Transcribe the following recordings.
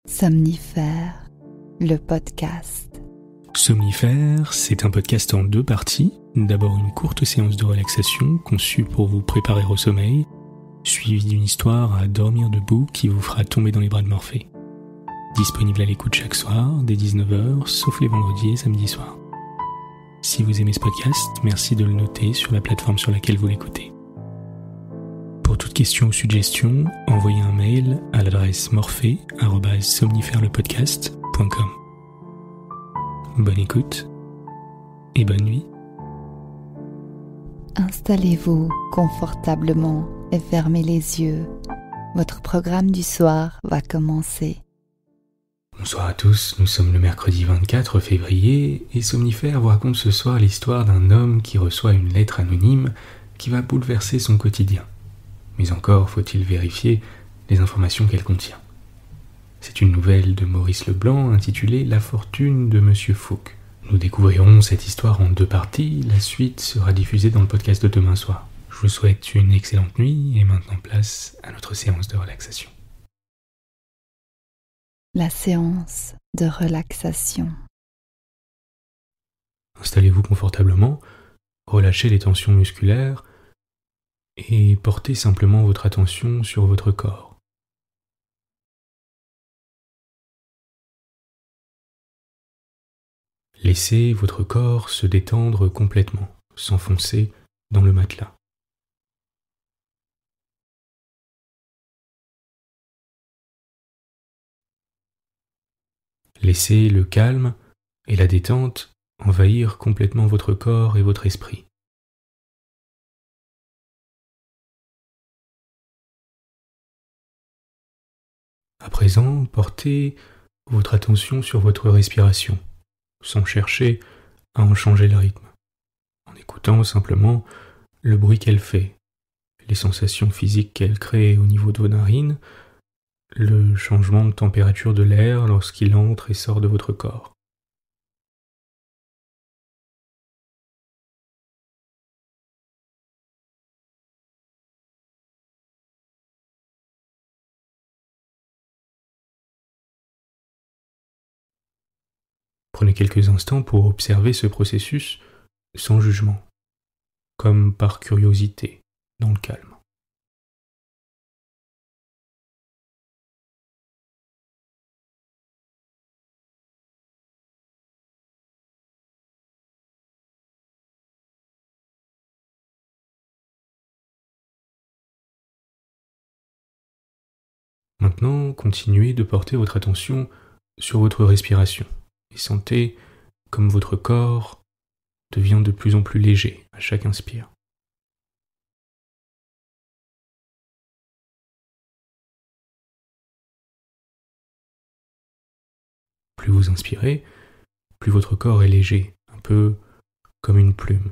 Somnifère, le podcast. Somnifère, c'est un podcast en 2 parties. D'abord une courte séance de relaxation conçue pour vous préparer au sommeil, suivie d'une histoire à dormir debout qui vous fera tomber dans les bras de Morphée. Disponible à l'écoute chaque soir, dès 19h, sauf les vendredis et samedis soirs. Si vous aimez ce podcast, merci de le noter sur la plateforme sur laquelle vous l'écoutez. Pour toute question ou suggestion, envoyez un mail à l'adresse morphée@somnifèrelepodcast.com. Bonne écoute et bonne nuit. Installez-vous confortablement et fermez les yeux. Votre programme du soir va commencer. Bonsoir à tous, nous sommes le mercredi 24 février et Somnifère vous raconte ce soir l'histoire d'un homme qui reçoit une lettre anonyme qui va bouleverser son quotidien. Mais encore faut-il vérifier les informations qu'elle contient. C'est une nouvelle de Maurice Leblanc intitulée La fortune de Monsieur Fouque. Nous découvrirons cette histoire en 2 parties, la suite sera diffusée dans le podcast de demain soir. Je vous souhaite une excellente nuit et maintenant place à notre séance de relaxation. La séance de relaxation. Installez-vous confortablement, relâchez les tensions musculaires et portez simplement votre attention sur votre corps. Laissez votre corps se détendre complètement, s'enfoncer dans le matelas. Laissez le calme et la détente envahir complètement votre corps et votre esprit. À présent, portez votre attention sur votre respiration, sans chercher à en changer le rythme, en écoutant simplement le bruit qu'elle fait, les sensations physiques qu'elle crée au niveau de vos narines, le changement de température de l'air lorsqu'il entre et sort de votre corps. Prenez quelques instants pour observer ce processus sans jugement, comme par curiosité, dans le calme. Maintenant, continuez de porter votre attention sur votre respiration et sentez comme votre corps devient de plus en plus léger à chaque inspire. Plus vous inspirez, plus votre corps est léger, un peu comme une plume,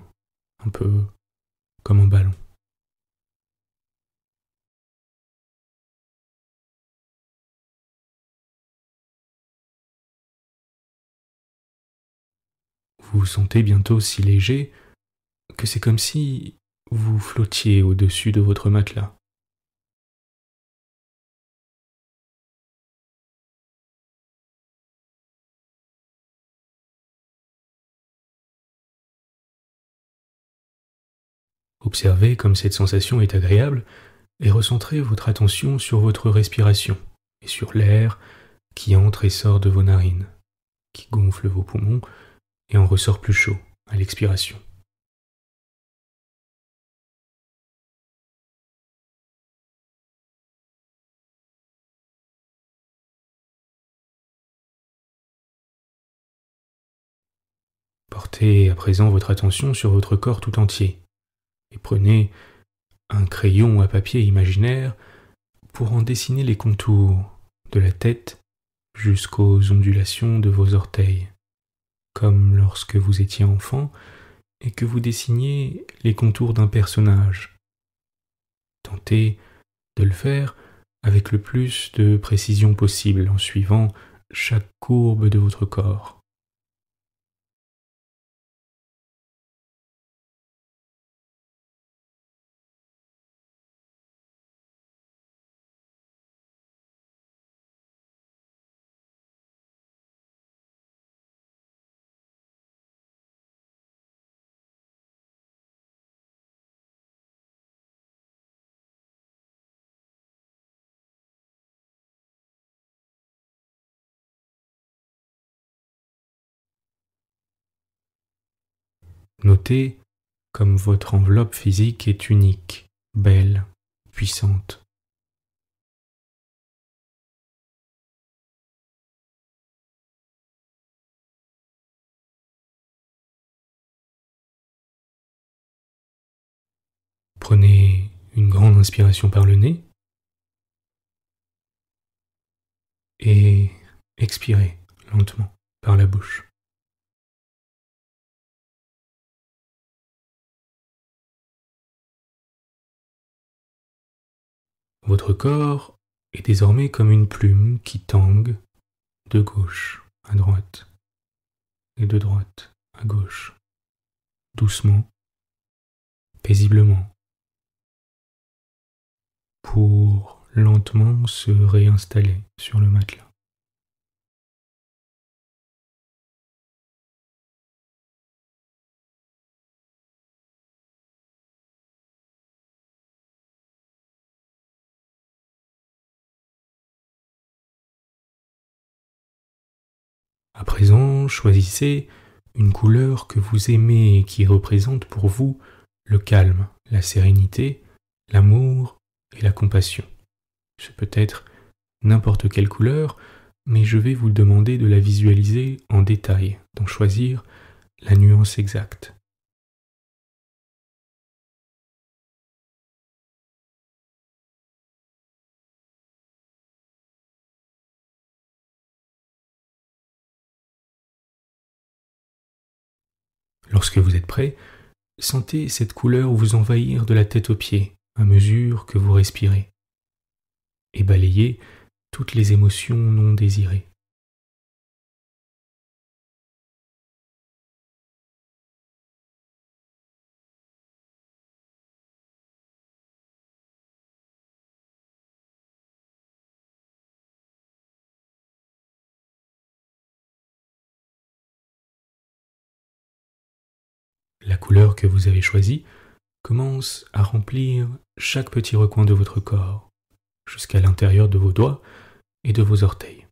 un peu comme un ballon. Vous vous sentez bientôt si léger que c'est comme si vous flottiez au-dessus de votre matelas. Observez comme cette sensation est agréable et recentrez votre attention sur votre respiration et sur l'air qui entre et sort de vos narines, qui gonfle vos poumons et en ressort plus chaud à l'expiration. Portez à présent votre attention sur votre corps tout entier et prenez un crayon à papier imaginaire pour en dessiner les contours de la tête jusqu'aux ondulations de vos orteils, comme lorsque vous étiez enfant et que vous dessiniez les contours d'un personnage. Tentez de le faire avec le plus de précision possible en suivant chaque courbe de votre corps. Notez comme votre enveloppe physique est unique, belle, puissante. Prenez une grande inspiration par le nez et expirez lentement par la bouche. Votre corps est désormais comme une plume qui tangue de gauche à droite et de droite à gauche, doucement, paisiblement, pour lentement se réinstaller sur le matelas. À présent, choisissez une couleur que vous aimez et qui représente pour vous le calme, la sérénité, l'amour et la compassion. Ce peut être n'importe quelle couleur, mais je vais vous demander de la visualiser en détail, d'en choisir la nuance exacte. Lorsque vous êtes prêt, sentez cette couleur vous envahir de la tête aux pieds à mesure que vous respirez et balayez toutes les émotions non désirées. La couleur que vous avez choisie commence à remplir chaque petit recoin de votre corps, jusqu'à l'intérieur de vos doigts et de vos orteils.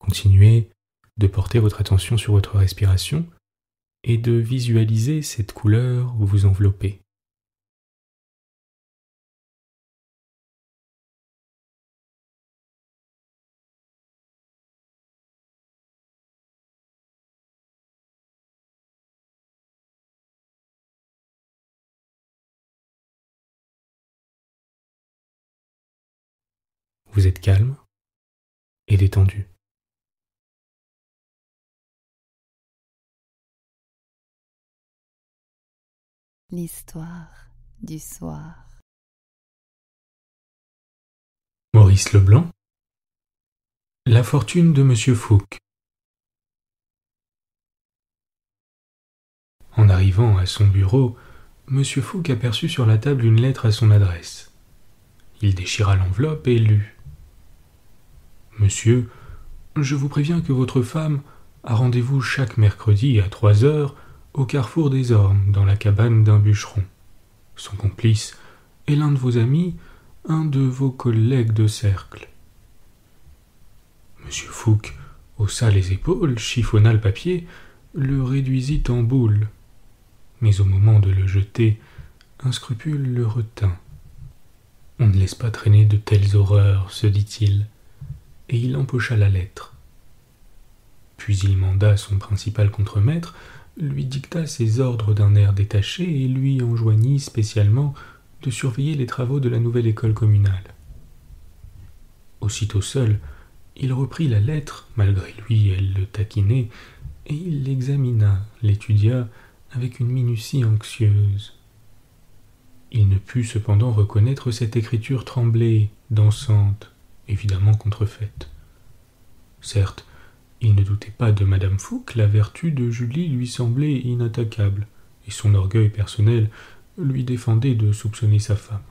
Continuez de porter votre attention sur votre respiration et de visualiser cette couleur vous envelopper. Vous êtes calme et détendu. L'histoire du soir. Maurice Leblanc. La fortune de Monsieur Fouque. En arrivant à son bureau, Monsieur Fouque aperçut sur la table une lettre à son adresse. Il déchira l'enveloppe et lut. Monsieur, je vous préviens que votre femme a rendez-vous chaque mercredi à 3 heures au carrefour des Ormes, dans la cabane d'un bûcheron. Son complice est l'un de vos amis, un de vos collègues de cercle. Monsieur Fouque haussa les épaules, chiffonna le papier, le réduisit en boule. Mais au moment de le jeter, un scrupule le retint. On ne laisse pas traîner de telles horreurs, se dit-il, et il empocha la lettre. Puis il manda son principal contremaître, lui dicta ses ordres d'un air détaché et lui enjoignit spécialement de surveiller les travaux de la nouvelle école communale. Aussitôt seul, il reprit la lettre, malgré lui elle le taquinait, et il l'examina, l'étudia avec une minutie anxieuse. Il ne put cependant reconnaître cette écriture tremblée, dansante, évidemment contrefaite. Certes, il ne doutait pas de Madame Fouque, la vertu de Julie lui semblait inattaquable, et son orgueil personnel lui défendait de soupçonner sa femme.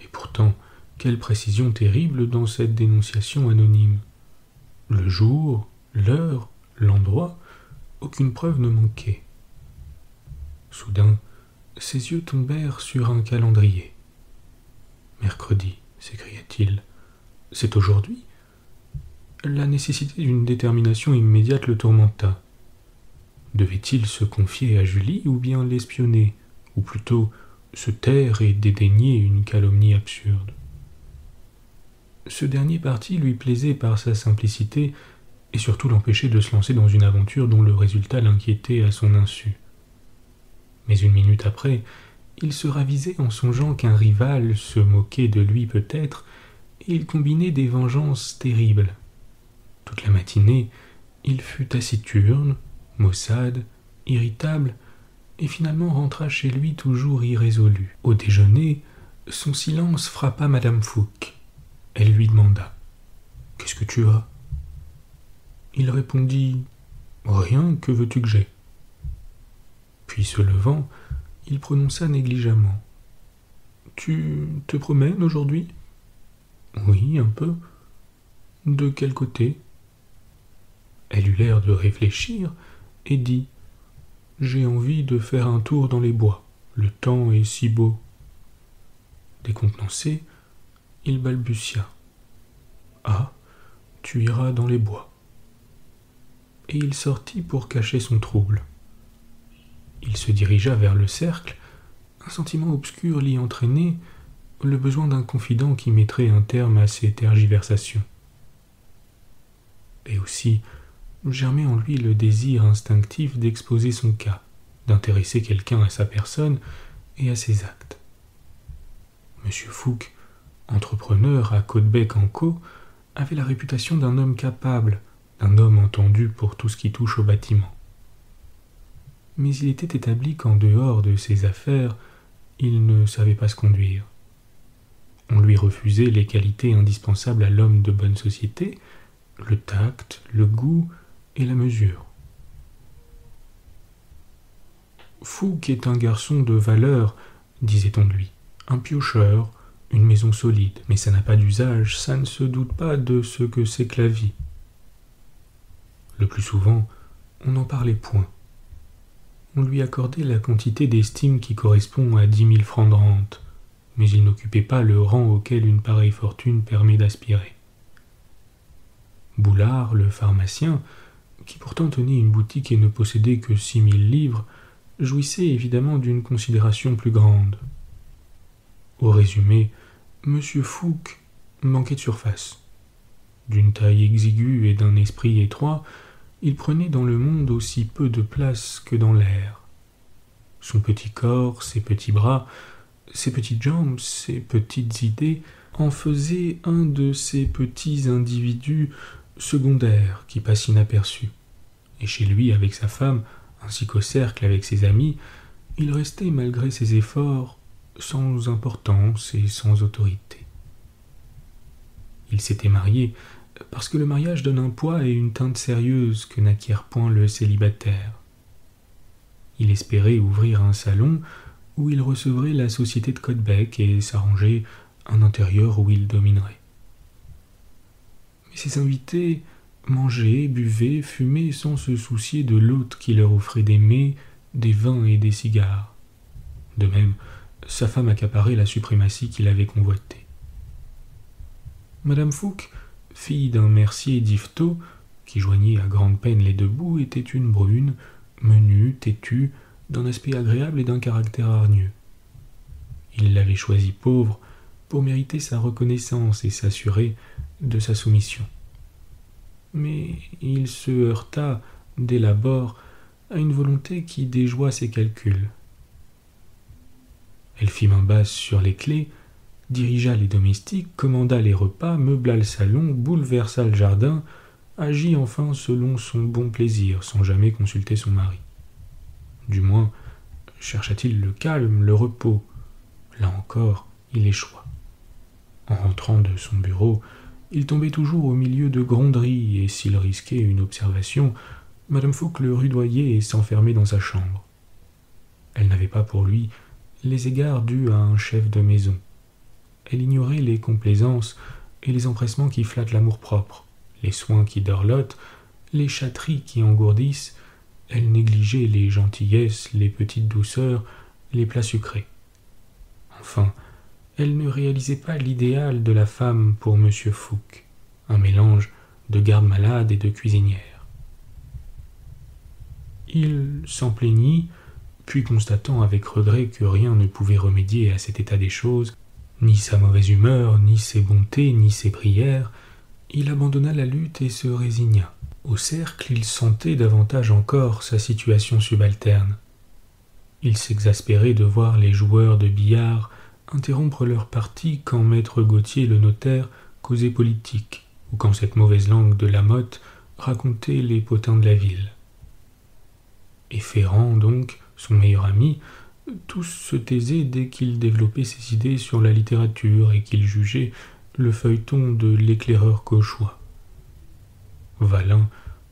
Et pourtant, quelle précision terrible dans cette dénonciation anonyme. Le jour, l'heure, l'endroit, aucune preuve ne manquait. Soudain, ses yeux tombèrent sur un calendrier. « Mercredi », s'écria-t-il, « c'est aujourd'hui ?» La nécessité d'une détermination immédiate le tourmenta. Devait-il se confier à Julie ou bien l'espionner, ou plutôt se taire et dédaigner une calomnie absurde? Ce dernier parti lui plaisait par sa simplicité et surtout l'empêchait de se lancer dans une aventure dont le résultat l'inquiétait à son insu. Mais une minute après, il se ravisait en songeant qu'un rival se moquait de lui peut-être, et il combinait des vengeances terribles. Toute la matinée, il fut taciturne, maussade, irritable, et finalement rentra chez lui toujours irrésolu. Au déjeuner, son silence frappa madame Fouque. Elle lui demanda « Qu'est-ce que tu as ?» Il répondit « Rien, que veux-tu que j'aie ?» Puis se levant, il prononça négligemment « Tu te promènes aujourd'hui ?»« Oui, un peu. »« De quel côté ?» Elle eut l'air de réfléchir et dit « J'ai envie de faire un tour dans les bois. Le temps est si beau. » Décontenancé, il balbutia « Ah, tu iras dans les bois. » Et il sortit pour cacher son trouble. Il se dirigea vers le cercle, un sentiment obscur l'y entraînait, le besoin d'un confident qui mettrait un terme à ses tergiversations. Et aussi germait en lui le désir instinctif d'exposer son cas, d'intéresser quelqu'un à sa personne et à ses actes. Monsieur Fouque, entrepreneur à Caudebec-en-Caux, avait la réputation d'un homme capable, d'un homme entendu pour tout ce qui touche au bâtiment. Mais il était établi qu'en dehors de ses affaires, il ne savait pas se conduire. On lui refusait les qualités indispensables à l'homme de bonne société, le tact, le goût et la mesure. Fouque est un garçon de valeur, disait-on de lui, un piocheur, une maison solide, mais ça n'a pas d'usage, ça ne se doute pas de ce que c'est que la vie. Le plus souvent, on n'en parlait point. On lui accordait la quantité d'estime qui correspond à 10 000 francs de rente, mais il n'occupait pas le rang auquel une pareille fortune permet d'aspirer. Boulard, le pharmacien, qui pourtant tenait une boutique et ne possédait que 6 000 livres, jouissait évidemment d'une considération plus grande. Au résumé, M. Fouque manquait de surface. D'une taille exiguë et d'un esprit étroit, il prenait dans le monde aussi peu de place que dans l'air. Son petit corps, ses petits bras, ses petites jambes, ses petites idées en faisaient un de ces petits individus secondaires qui passent inaperçus. Et chez lui, avec sa femme, ainsi qu'au cercle avec ses amis, il restait, malgré ses efforts, sans importance et sans autorité. Il s'était marié parce que le mariage donne un poids et une teinte sérieuse que n'acquiert point le célibataire. Il espérait ouvrir un salon où il recevrait la société de Caudebec et s'arranger un intérieur où il dominerait. Mais ses invités mangeaient, buvaient, fumaient sans se soucier de l'hôte qui leur offrait des mets, des vins et des cigares. De même, sa femme accaparait la suprématie qu'il avait convoitée. Madame Fouque, fille d'un mercier d'Yvetot, qui joignait à grande peine les deux bouts, était une brune, menue, têtue, d'un aspect agréable et d'un caractère hargneux. Il l'avait choisie pauvre pour mériter sa reconnaissance et s'assurer de sa soumission. Mais il se heurta, dès l'abord, à une volonté qui déjoua ses calculs. Elle fit main basse sur les clés, dirigea les domestiques, commanda les repas, meubla le salon, bouleversa le jardin, agit enfin selon son bon plaisir, sans jamais consulter son mari. Du moins, chercha-t-il le calme, le repos. Là encore, il échoua. En rentrant de son bureau, il tombait toujours au milieu de gronderies, et s'il risquait une observation, Madame Fouque le rudoyait et s'enfermait dans sa chambre. Elle n'avait pas pour lui les égards dus à un chef de maison. Elle ignorait les complaisances et les empressements qui flattent l'amour-propre, les soins qui dorlotent, les chatteries qui engourdissent. Elle négligeait les gentillesses, les petites douceurs, les plats sucrés. Enfin, elle ne réalisait pas l'idéal de la femme pour M. Fouque, un mélange de garde-malade et de cuisinière. Il s'en plaignit, puis constatant avec regret que rien ne pouvait remédier à cet état des choses, ni sa mauvaise humeur, ni ses bontés, ni ses prières, il abandonna la lutte et se résigna. Au cercle, il sentait davantage encore sa situation subalterne. Il s'exaspérait de voir les joueurs de billard interrompre leur partie quand maître Gauthier le notaire causait politique, ou quand cette mauvaise langue de Lamotte racontait les potins de la ville. Et Ferrand, donc, son meilleur ami, tous se taisaient dès qu'il développait ses idées sur la littérature et qu'il jugeait le feuilleton de l'éclaireur cauchois. Valin,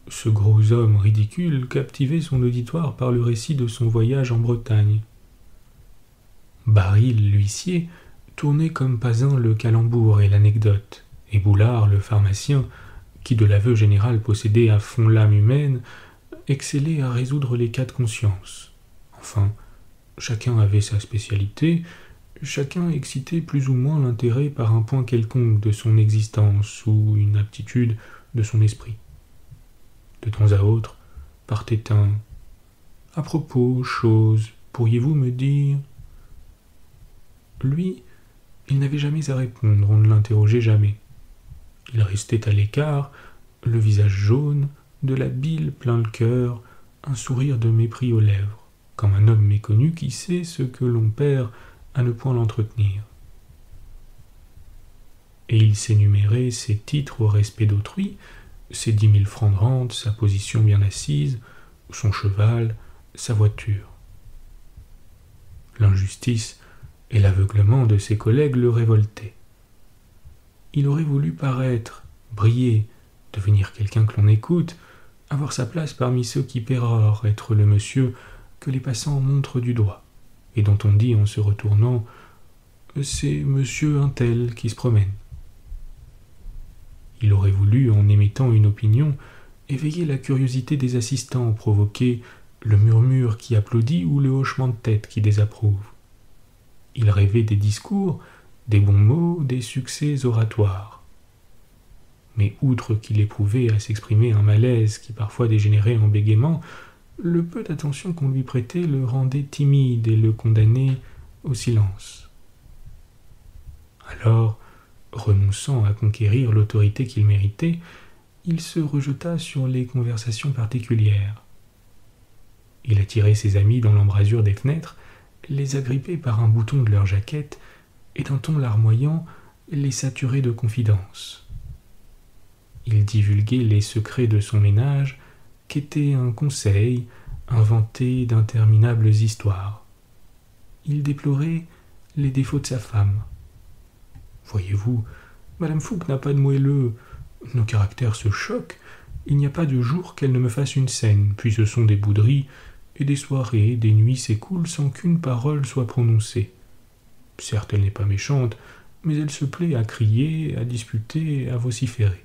ce gros homme ridicule, captivait son auditoire par le récit de son voyage en Bretagne. Baril, l'huissier, tournait comme pas un le calembour et l'anecdote, et Boulard, le pharmacien, qui de l'aveu général possédait à fond l'âme humaine, excellait à résoudre les cas de conscience. Enfin, chacun avait sa spécialité, chacun excitait plus ou moins l'intérêt par un point quelconque de son existence ou une aptitude de son esprit. De temps à autre, partait un « À propos, chose, pourriez-vous me dire ?» Lui, il n'avait jamais à répondre, on ne l'interrogeait jamais. Il restait à l'écart, le visage jaune, de la bile plein le cœur, un sourire de mépris aux lèvres, comme un homme méconnu qui sait ce que l'on perd à ne point l'entretenir. Et il s'énumérait ses titres au respect d'autrui, ses 10 000 francs de rente, sa position bien assise, son cheval, sa voiture. L'injustice et l'aveuglement de ses collègues le révoltaient. Il aurait voulu paraître, briller, devenir quelqu'un que l'on écoute, avoir sa place parmi ceux qui pérorent, être le monsieur que les passants montrent du doigt, et dont on dit en se retournant « c'est monsieur un tel qui se promène ». Il aurait voulu, en émettant une opinion, éveiller la curiosité des assistants, provoquer le murmure qui applaudit ou le hochement de tête qui désapprouve. Il rêvait des discours, des bons mots, des succès oratoires. Mais outre qu'il éprouvait à s'exprimer un malaise qui parfois dégénérait en bégaiement, le peu d'attention qu'on lui prêtait le rendait timide et le condamnait au silence. Alors, renonçant à conquérir l'autorité qu'il méritait, il se rejeta sur les conversations particulières. Il attirait ses amis dans l'embrasure des fenêtres, les agrippait par un bouton de leur jaquette, et d'un ton larmoyant les saturait de confidences. Il divulguait les secrets de son ménage, qu'était un conseil, inventé d'interminables histoires. Il déplorait les défauts de sa femme. Voyez-vous, Madame Fouque n'a pas de moelleux, nos caractères se choquent, il n'y a pas de jour qu'elle ne me fasse une scène, puis ce sont des bouderies, et des soirées, des nuits s'écoulent sans qu'une parole soit prononcée. Certes, elle n'est pas méchante, mais elle se plaît à crier, à disputer, à vociférer.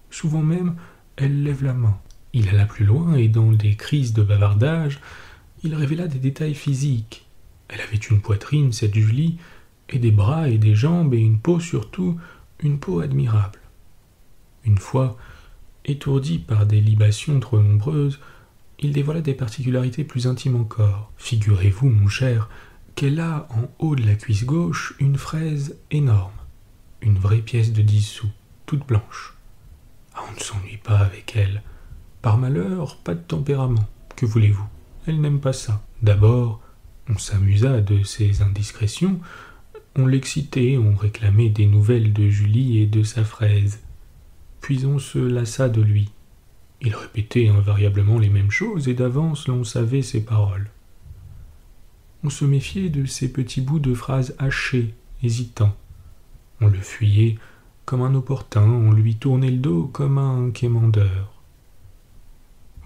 Souvent même, elle lève la main. Il alla plus loin, et dans des crises de bavardage, il révéla des détails physiques. Elle avait une poitrine, cette Julie, et des bras et des jambes, et une peau surtout, une peau admirable. Une fois, étourdi par des libations trop nombreuses, il dévoila des particularités plus intimes encore. Figurez-vous, mon cher, qu'elle a en haut de la cuisse gauche une fraise énorme, une vraie pièce de 10 sous, toute blanche. Ah, on ne s'ennuie pas avec elle. Par malheur, pas de tempérament. Que voulez-vous? Elle n'aime pas ça. D'abord, on s'amusa de ses indiscrétions, on l'excitait, on réclamait des nouvelles de Julie et de sa fraise. Puis on se lassa de lui. Il répétait invariablement les mêmes choses, et d'avance l'on savait ses paroles. On se méfiait de ces petits bouts de phrases hachés, hésitants. On le fuyait comme un opportun, on lui tournait le dos comme un quémandeur.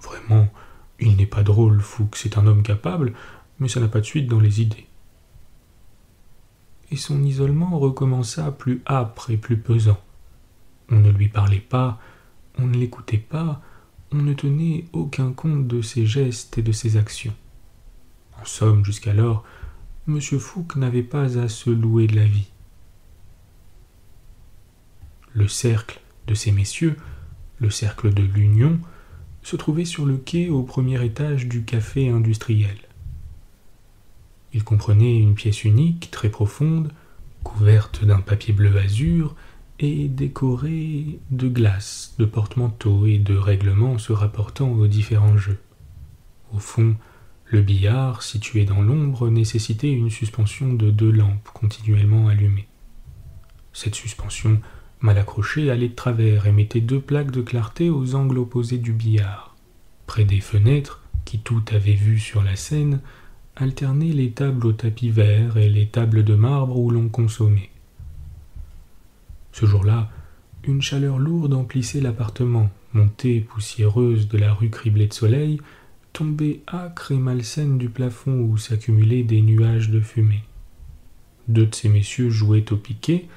Vraiment, il n'est pas drôle, Fouque, c'est un homme capable, mais ça n'a pas de suite dans les idées. Et son isolement recommença plus âpre et plus pesant. On ne lui parlait pas, on ne l'écoutait pas, on ne tenait aucun compte de ses gestes et de ses actions. En somme, jusqu'alors, M. Fouque n'avait pas à se louer de la vie. Le cercle de ces messieurs, le cercle de l'Union, se trouvait sur le quai au premier étage du café industriel. Il comprenait une pièce unique, très profonde, couverte d'un papier bleu azur et décorée de glaces, de porte-manteaux et de règlements se rapportant aux différents jeux. Au fond, le billard, situé dans l'ombre, nécessitait une suspension de 2 lampes continuellement allumées. Cette suspension, mal accrochée, allait de travers et mettait 2 plaques de clarté aux angles opposés du billard. Près des fenêtres, qui toutes avaient vue sur la scène, alternaient les tables au tapis vert et les tables de marbre où l'on consommait. Ce jour-là, une chaleur lourde emplissait l'appartement, montée poussiéreuse de la rue criblée de soleil, tombée âcre et malsaine du plafond où s'accumulaient des nuages de fumée. 2 de ces messieurs jouaient au piquet,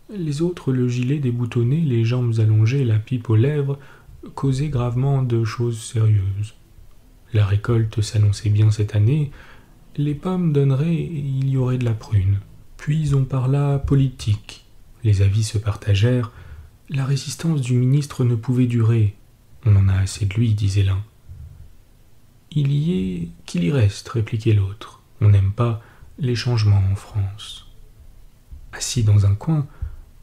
les autres, le gilet déboutonné, les jambes allongées, la pipe aux lèvres, causaient gravement de choses sérieuses. La récolte s'annonçait bien cette année, les pommes donneraient et il y aurait de la prune. Puis on parla politique. Les avis se partagèrent. La résistance du ministre ne pouvait durer. On en a assez de lui, disait l'un. Il y est qu'il y reste, répliquait l'autre. On n'aime pas les changements en France. Assis dans un coin,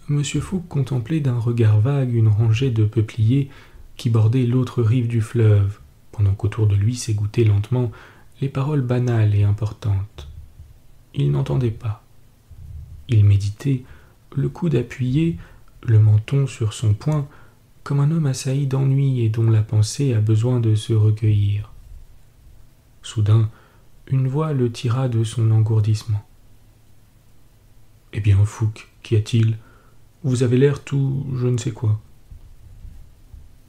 M. Fouque contemplait d'un regard vague une rangée de peupliers qui bordaient l'autre rive du fleuve, pendant qu'autour de lui s'égouttaient lentement les paroles banales et importantes. Il n'entendait pas. Il méditait, le coude appuyé, le menton sur son poing, comme un homme assailli d'ennui et dont la pensée a besoin de se recueillir. Soudain, une voix le tira de son engourdissement. « Eh bien, Fouque, qu'y a-t-il ? Vous avez l'air tout je ne sais quoi. »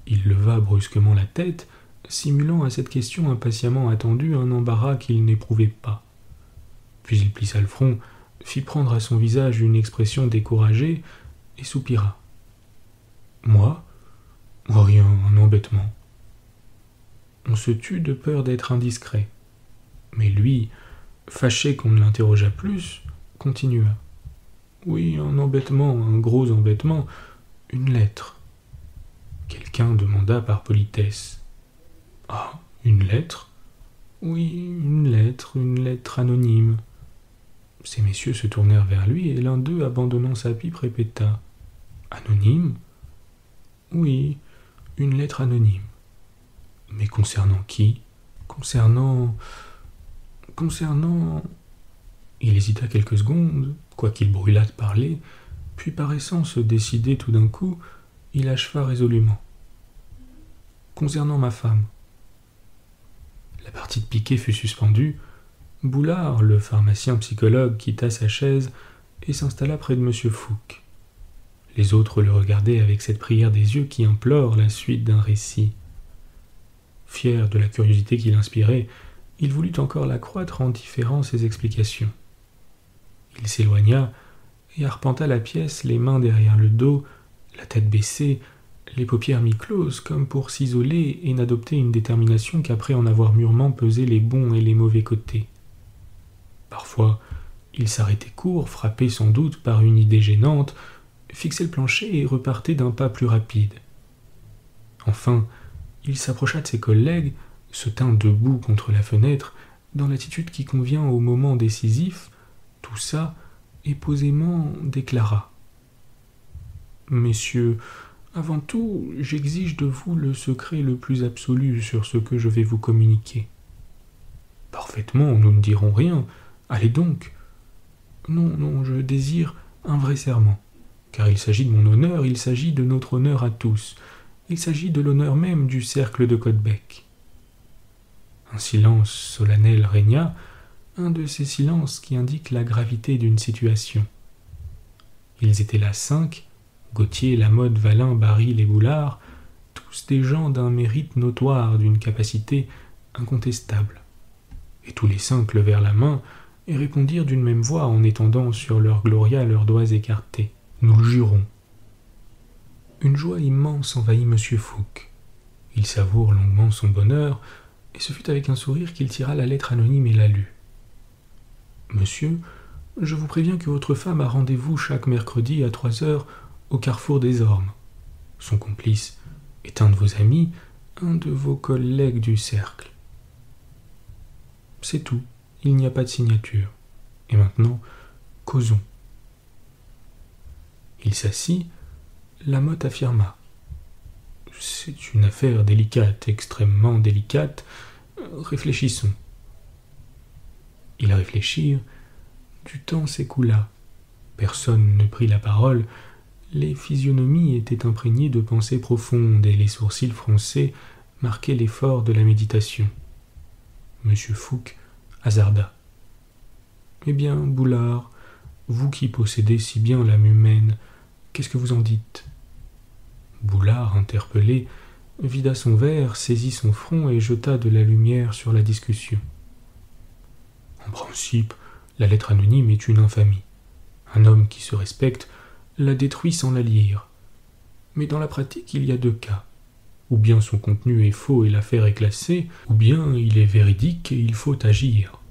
Il leva brusquement la tête, simulant à cette question impatiemment attendue un embarras qu'il n'éprouvait pas. Puis il plissa le front, fit prendre à son visage une expression découragée et soupira. « Moi ? Rien, un embêtement. » On se tut de peur d'être indiscret. Mais lui, fâché qu'on ne l'interrogeât plus, continua. « Oui, un embêtement, un gros embêtement, une lettre. » Quelqu'un demanda par politesse. « Ah, une lettre ? Oui, une lettre anonyme. » Ces messieurs se tournèrent vers lui et l'un d'eux, abandonnant sa pipe, répéta. « Anonyme ? Oui, une lettre anonyme. » Mais concernant qui ? Concernant... Il hésita quelques secondes, quoiqu'il brûlât de parler, puis paraissant se décider tout d'un coup, il acheva résolument. « Concernant ma femme. » La partie de piquet fut suspendue. Boulard, le pharmacien psychologue, quitta sa chaise et s'installa près de M. Fouque. Les autres le regardaient avec cette prière des yeux qui implore la suite d'un récit. Fier de la curiosité qu'il inspirait, il voulut encore l'accroître en différant ses explications. Il s'éloigna et arpenta la pièce, les mains derrière le dos, la tête baissée, les paupières mi-closes, comme pour s'isoler et n'adopter une détermination qu'après en avoir mûrement pesé les bons et les mauvais côtés. Parfois, il s'arrêtait court, frappé sans doute par une idée gênante, fixait le plancher et repartait d'un pas plus rapide. Enfin, il s'approcha de ses collègues, se tint debout contre la fenêtre, dans l'attitude qui convient au moment décisif, tout ça, et posément déclara. « Messieurs, avant tout, j'exige de vous le secret le plus absolu sur ce que je vais vous communiquer. »« Parfaitement, nous ne dirons rien. Allez donc. »« Non, je désire un vrai serment, car il s'agit de mon honneur, il s'agit de notre honneur à tous, il s'agit de l'honneur même du cercle de Caudebec. » Un silence solennel régna, un de ces silences qui indiquent la gravité d'une situation. Ils étaient là 5, Gautier, Lamotte, Valin, Baril et Boulard, tous des gens d'un mérite notoire, d'une capacité incontestable. Et tous les 5 levèrent la main et répondirent d'une même voix en étendant sur leur gloria leurs doigts écartés. « Nous le jurons !» Une joie immense envahit M. Fouque. Il savoure longuement son bonheur, et ce fut avec un sourire qu'il tira la lettre anonyme et la lut. « Monsieur, je vous préviens que votre femme a rendez-vous chaque mercredi à 3 heures au carrefour des Ormes. Son complice est un de vos amis, un de vos collègues du cercle. C'est tout, il n'y a pas de signature. Et maintenant, causons. » Il s'assit. Lamotte affirma. « C'est une affaire délicate, extrêmement délicate. Réfléchissons. » Ils réfléchirent. Du temps s'écoula. Personne ne prit la parole. Les physionomies étaient imprégnées de pensées profondes et les sourcils froncés marquaient l'effort de la méditation. M. Fouque hasarda. « Eh bien, Boulard, vous qui possédez si bien l'âme humaine, qu'est-ce que vous en dites ?» Boulard, interpellé, vida son verre, saisit son front et jeta de la lumière sur la discussion. En principe, la lettre anonyme est une infamie. Un homme qui se respecte la détruit sans la lire. Mais dans la pratique, il y a 2 cas. Ou bien son contenu est faux et l'affaire est classée, ou bien il est véridique et il faut agir.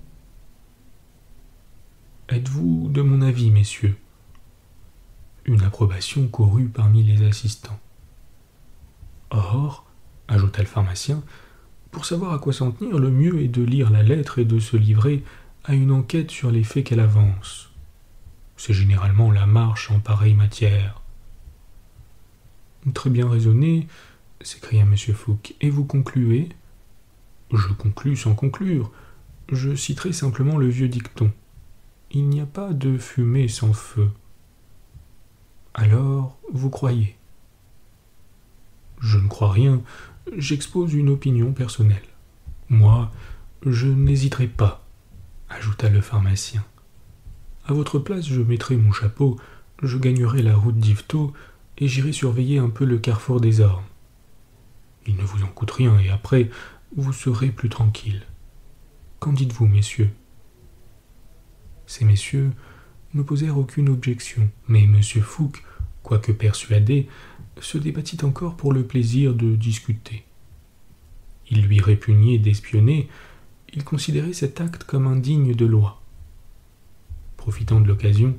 Êtes-vous de mon avis, messieurs ? Une approbation courut parmi les assistants. Or, ajouta le pharmacien, pour savoir à quoi s'en tenir, le mieux est de lire la lettre et de se livrer à une enquête sur les faits qu'elle avance. C'est généralement la marche en pareille matière. Très bien raisonné, s'écria M. Fouque. Et vous concluez ? Je conclus sans conclure. Je citerai simplement le vieux dicton. Il n'y a pas de fumée sans feu. Alors, vous croyez ? Je ne crois rien, j'expose une opinion personnelle. Moi, je n'hésiterai pas, ajouta le pharmacien. À votre place, je mettrai mon chapeau, je gagnerai la route d'Yvetot et j'irai surveiller un peu le carrefour des Ormes. Il ne vous en coûte rien et après, vous serez plus tranquille. Qu'en dites-vous, messieurs ? Ces messieurs n'opposèrent aucune objection, mais M. Fouque, quoique persuadé, se débattit encore pour le plaisir de discuter. Il lui répugnait d'espionner, il considérait cet acte comme indigne de loi. Profitant de l'occasion,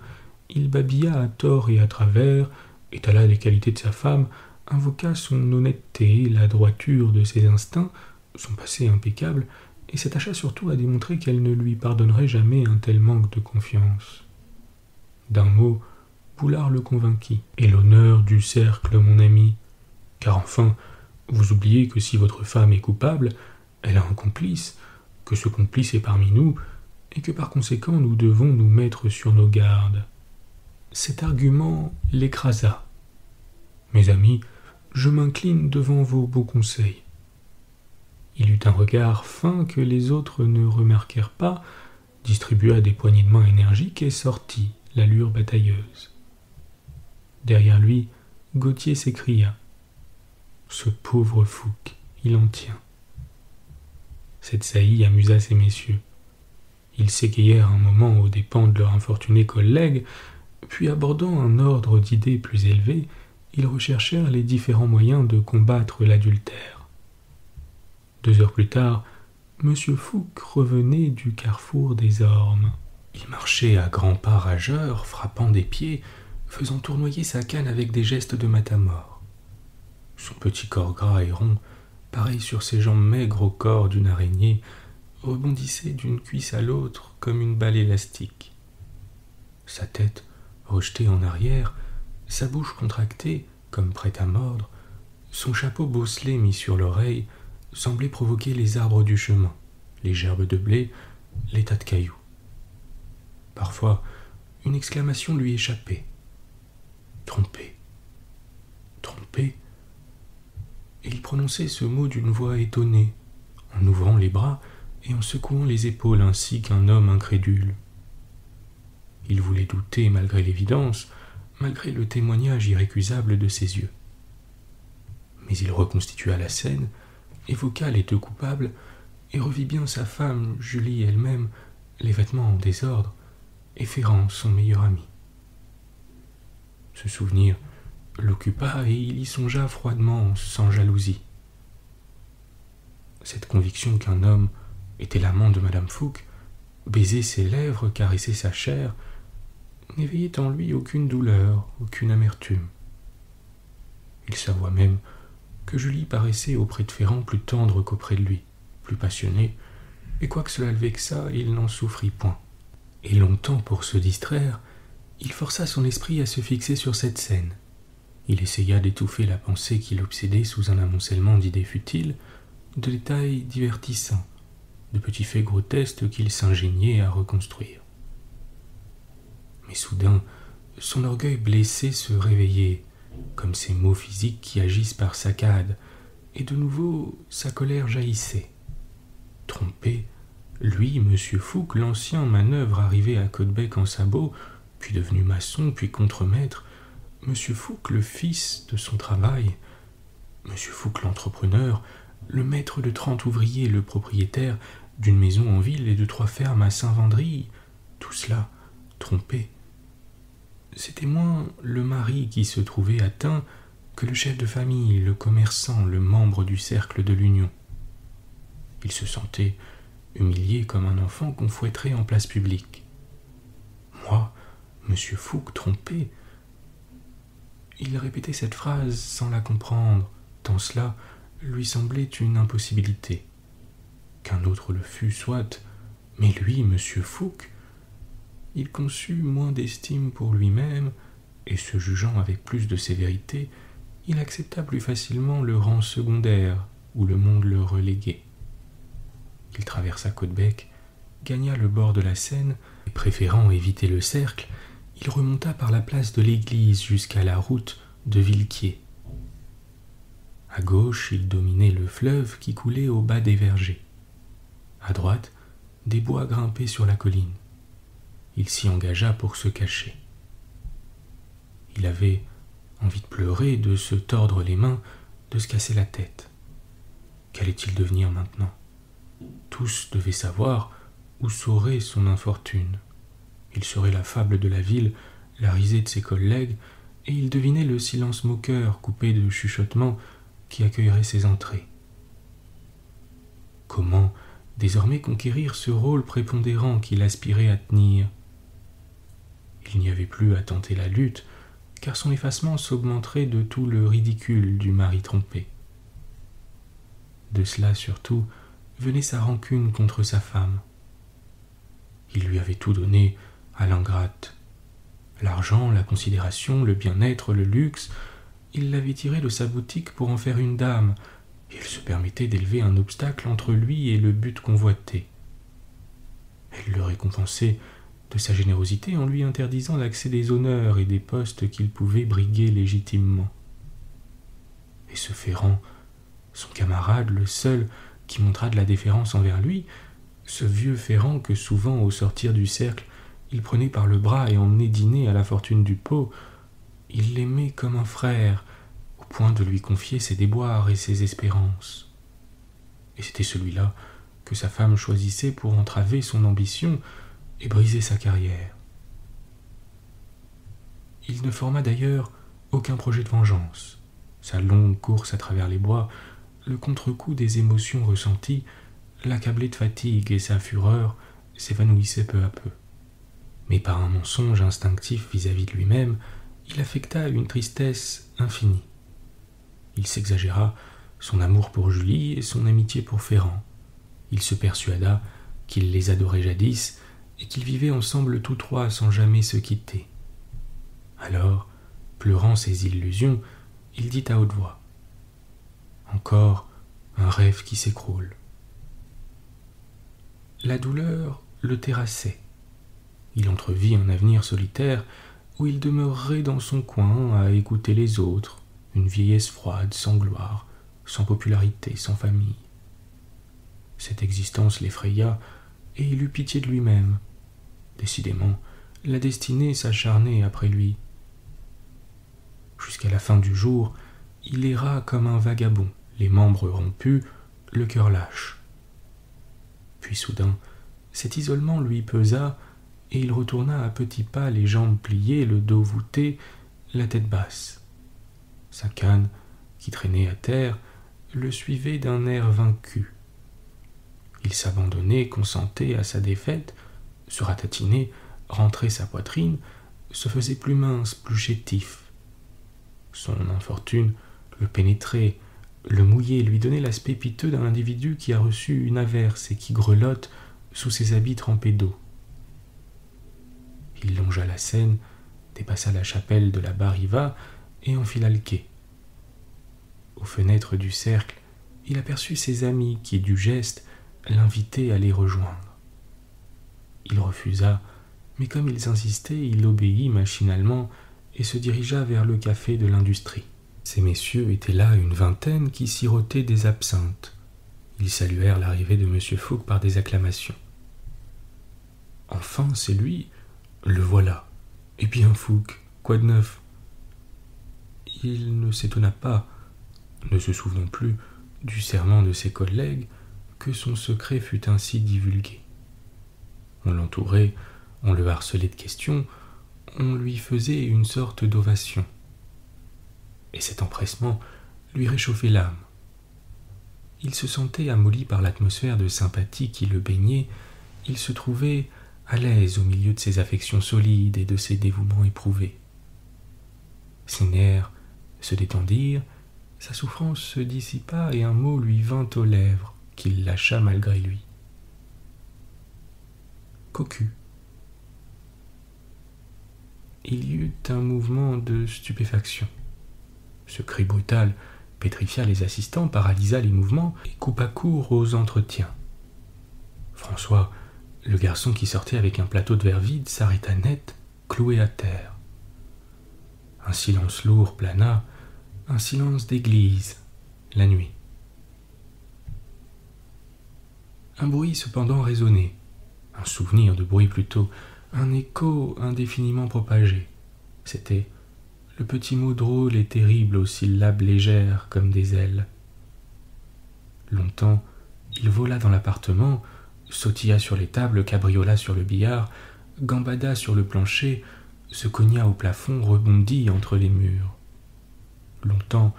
il babilla à tort et à travers, étala les qualités de sa femme, invoqua son honnêteté, la droiture de ses instincts, son passé impeccable, et s'attacha surtout à démontrer qu'elle ne lui pardonnerait jamais un tel manque de confiance. D'un mot, Boulard le convainquit. « Et l'honneur du cercle, mon ami, car enfin, vous oubliez que si votre femme est coupable, elle a un complice, que ce complice est parmi nous, et que par conséquent nous devons nous mettre sur nos gardes. » Cet argument l'écrasa. « Mes amis, je m'incline devant vos beaux conseils. » Il eut un regard fin que les autres ne remarquèrent pas, distribua des poignées de main énergiques et sortit, l'allure batailleuse. Derrière lui, Gautier s'écria. « Ce pauvre Fouque, il en tient. » Cette saillie amusa ces messieurs. Ils s'égayèrent un moment aux dépens de leur infortuné collègue, puis abordant un ordre d'idées plus élevé, ils recherchèrent les différents moyens de combattre l'adultère. 2 heures plus tard, M. Fouque revenait du carrefour des Ormes. Il marchait à grands pas rageurs, frappant des pieds, faisant tournoyer sa canne avec des gestes de matamore. Son petit corps gras et rond, pareil sur ses jambes maigres au corps d'une araignée, rebondissait d'une cuisse à l'autre comme une balle élastique. Sa tête, rejetée en arrière, sa bouche contractée, comme prête à mordre, son chapeau bosselé mis sur l'oreille, semblait provoquer les arbres du chemin, les gerbes de blé, les tas de cailloux. Parfois, une exclamation lui échappait. Trompé. Trompé. Et il prononçait ce mot d'une voix étonnée, en ouvrant les bras et en secouant les épaules ainsi qu'un homme incrédule. Il voulait douter malgré l'évidence, malgré le témoignage irrécusable de ses yeux. Mais il reconstitua la scène, évoqua les 2 coupables et revit bien sa femme, Julie elle-même, les vêtements en désordre, et Ferrand, son meilleur ami. Ce souvenir l'occupa et il y songea froidement, sans jalousie. Cette conviction qu'un homme était l'amant de Madame Fouque, baiser ses lèvres, caresser sa chair, n'éveillait en lui aucune douleur, aucune amertume. Il s'avoua même que Julie paraissait auprès de Ferrand plus tendre qu'auprès de lui, plus passionnée, et quoique cela le vexât, il n'en souffrit point. Et longtemps, pour se distraire, il força son esprit à se fixer sur cette scène. Il essaya d'étouffer la pensée qui l'obsédait sous un amoncellement d'idées futiles, de détails divertissants, de petits faits grotesques qu'il s'ingéniait à reconstruire. Mais soudain, son orgueil blessé se réveillait, comme ces maux physiques qui agissent par saccades, et de nouveau sa colère jaillissait. Trompé, lui, M. Fouque, l'ancien manœuvre arrivé à Caudebec en sabot, puis devenu maçon, puis contremaître, M. Fouque, le fils de son travail, M. Fouque, l'entrepreneur, le maître de 30 ouvriers, le propriétaire d'une maison en ville et de 3 fermes à Saint-Vendry, tout cela, trompé. C'était moins le mari qui se trouvait atteint que le chef de famille, le commerçant, le membre du cercle de l'Union. Il se sentait humilié comme un enfant qu'on fouetterait en place publique. Moi, M. Fouque, trompé. Il répétait cette phrase sans la comprendre, tant cela lui semblait une impossibilité. Qu'un autre le fût, soit, mais lui, M. Fouque, il conçut moins d'estime pour lui-même, et se jugeant avec plus de sévérité, il accepta plus facilement le rang secondaire où le monde le reléguait. Il traversa Caudebec, gagna le bord de la Seine, et préférant éviter le cercle, il remonta par la place de l'Église jusqu'à la route de Villequier. À gauche, il dominait le fleuve qui coulait au bas des vergers. À droite, des bois grimpaient sur la colline. Il s'y engagea pour se cacher. Il avait envie de pleurer, de se tordre les mains, de se casser la tête. Qu'allait-il devenir maintenant? Tous devaient savoir où saurait son infortune. Il serait la fable de la ville, la risée de ses collègues, et il devinait le silence moqueur, coupé de chuchotements, qui accueillerait ses entrées. Comment désormais conquérir ce rôle prépondérant qu'il aspirait à tenir? Il n'y avait plus à tenter la lutte, car son effacement s'augmenterait de tout le ridicule du mari trompé. De cela surtout venait sa rancune contre sa femme. Il lui avait tout donné à l'ingrate. L'argent, la considération, le bien-être, le luxe, il l'avait tiré de sa boutique pour en faire une dame, et il se permettait d'élever un obstacle entre lui et le but convoité. Elle le récompensait de sa générosité en lui interdisant l'accès des honneurs et des postes qu'il pouvait briguer légitimement. Et ce Ferrand, son camarade, le seul qui montra de la déférence envers lui, ce vieux Ferrand que souvent, au sortir du cercle, il prenait par le bras et emmenait dîner à la fortune du pot, il l'aimait comme un frère, au point de lui confier ses déboires et ses espérances. Et c'était celui-là que sa femme choisissait pour entraver son ambition et briser sa carrière. Il ne forma d'ailleurs aucun projet de vengeance. Sa longue course à travers les bois, le contre-coup des émotions ressenties, l'accablait de fatigue et sa fureur s'évanouissait peu à peu. Mais par un mensonge instinctif vis-à-vis de lui-même, il affecta une tristesse infinie. Il s'exagéra son amour pour Julie et son amitié pour Ferrand. Il se persuada qu'il les adorait jadis et qu'ils vivaient ensemble tous trois sans jamais se quitter. Alors, pleurant ses illusions, il dit à haute voix : « Encore un rêve qui s'écroule. » La douleur le terrassait. Il entrevit un avenir solitaire où il demeurerait dans son coin à écouter les autres, une vieillesse froide, sans gloire, sans popularité, sans famille. Cette existence l'effraya et il eut pitié de lui-même. Décidément, la destinée s'acharnait après lui. Jusqu'à la fin du jour, il erra comme un vagabond, les membres rompus, le cœur lâche. Puis soudain, cet isolement lui pesa, et il retourna à petits pas, les jambes pliées, le dos voûté, la tête basse. Sa canne, qui traînait à terre, le suivait d'un air vaincu. Il s'abandonnait, consentait à sa défaite, se ratatinait, rentrait sa poitrine, se faisait plus mince, plus chétif. Son infortune le pénétrait, le mouillait, lui donnait l'aspect piteux d'un individu qui a reçu une averse et qui grelotte sous ses habits trempés d'eau. Il longea la Seine, dépassa la chapelle de la Bas-Riva et enfila le quai. Aux fenêtres du cercle, il aperçut ses amis qui, du geste, l'invitaient à les rejoindre. Il refusa, mais comme ils insistaient, il obéit machinalement et se dirigea vers le café de l'Industrie. Ces messieurs étaient là une vingtaine qui sirotaient des absinthes. Ils saluèrent l'arrivée de M. Fouque par des acclamations. « Enfin, c'est lui, le voilà. Eh bien, Fouque, quoi de neuf ?» Il ne s'étonna pas, ne se souvenant plus du serment de ses collègues, que son secret fût ainsi divulgué. On l'entourait, on le harcelait de questions, on lui faisait une sorte d'ovation. Et cet empressement lui réchauffait l'âme. Il se sentait amolli par l'atmosphère de sympathie qui le baignait, il se trouvait à l'aise au milieu de ses affections solides et de ses dévouements éprouvés. Ses nerfs se détendirent, sa souffrance se dissipa et un mot lui vint aux lèvres, qu'il lâcha malgré lui. Cocu. Il y eut un mouvement de stupéfaction. Ce cri brutal pétrifia les assistants, paralysa les mouvements et coupa court aux entretiens. François, le garçon qui sortait avec un plateau de verre vide, s'arrêta net, cloué à terre. Un silence lourd plana, un silence d'église, la nuit. Un bruit cependant résonnait, un souvenir de bruit plutôt, un écho indéfiniment propagé. C'était le petit mot drôle et terrible aux syllabes légères comme des ailes. Longtemps, il vola dans l'appartement, sautilla sur les tables, cabriola sur le billard, gambada sur le plancher, se cogna au plafond, rebondit entre les murs. Longtemps,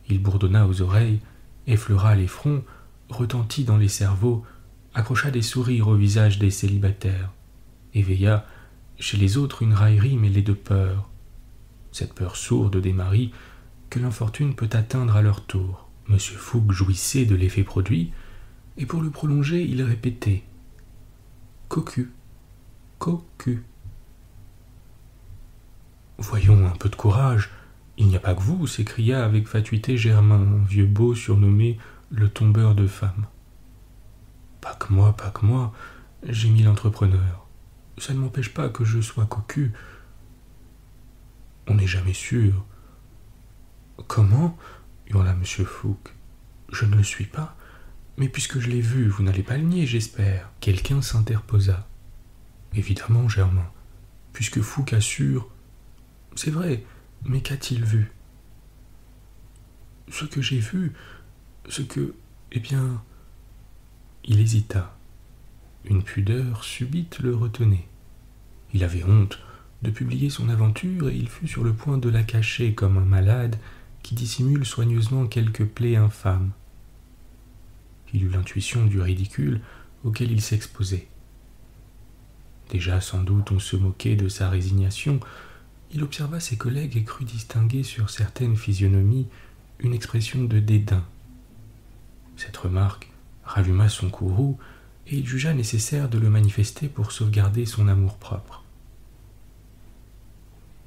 il bourdonna aux oreilles, effleura les fronts, retentit dans les cerveaux, accrocha des sourires au visage des célibataires, éveilla chez les autres une raillerie mêlée de peur, cette peur sourde des maris que l'infortune peut atteindre à leur tour. M. Fouque jouissait de l'effet produit, et pour le prolonger, il répétait « Cocu, cocu ». « Voyons un peu de courage, il n'y a pas que vous » s'écria avec fatuité Germain, un vieux beau surnommé le tombeur de femmes. « Pas que moi, » gémit l'entrepreneur. « Ça ne m'empêche pas que je sois cocu. » « On n'est jamais sûr. »« Comment ?» hurla M. Fouque. « Je ne le suis pas. Mais puisque je l'ai vu, vous n'allez pas le nier, j'espère. » Quelqu'un s'interposa. « Évidemment, Germain, puisque Fouque assure. »« C'est vrai, mais qu'a-t-il vu ?»« Ce que j'ai vu, eh bien... » Il hésita. Une pudeur subite le retenait. Il avait honte de publier son aventure et il fut sur le point de la cacher comme un malade qui dissimule soigneusement quelque plaie infâme. Il eut l'intuition du ridicule auquel il s'exposait. Déjà sans doute on se moquait de sa résignation, il observa ses collègues et crut distinguer sur certaines physionomies une expression de dédain. Cette remarque ralluma son courroux et il jugea nécessaire de le manifester pour sauvegarder son amour-propre.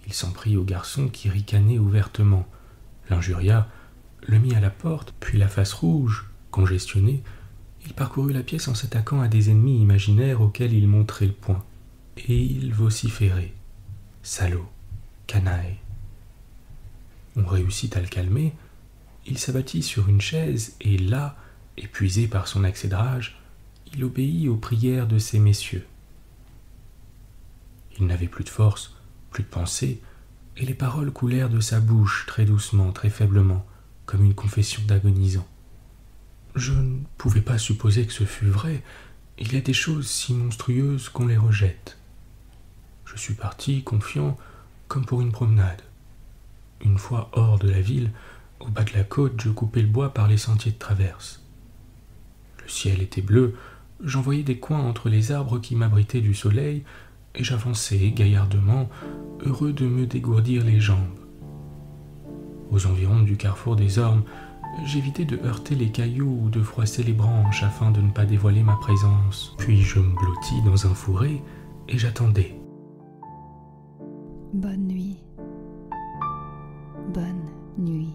Il s'en prit au garçon qui ricanait ouvertement, l'injuria, le mit à la porte, puis la face rouge, congestionné, il parcourut la pièce en s'attaquant à des ennemis imaginaires auxquels il montrait le poing. Et il vociférait. Salaud, canaille. On réussit à le calmer, il s'abattit sur une chaise et là, épuisé par son accès de rage, il obéit aux prières de ces messieurs. Il n'avait plus de force, plus de pensée, et les paroles coulèrent de sa bouche très doucement, très faiblement, comme une confession d'agonisant. Je ne pouvais pas supposer que ce fût vrai, Il y a des choses si monstrueuses qu'on les rejette. Je suis parti, confiant, comme pour une promenade. Une fois hors de la ville, au bas de la côte, je coupais le bois par les sentiers de traverse. Le ciel était bleu, j'en voyais des coins entre les arbres qui m'abritaient du soleil, et j'avançais gaillardement, heureux de me dégourdir les jambes. Aux environs du carrefour des ormes, j'évitais de heurter les cailloux ou de froisser les branches afin de ne pas dévoiler ma présence. Puis je me blottis dans un fourré et j'attendais. Bonne nuit. Bonne nuit.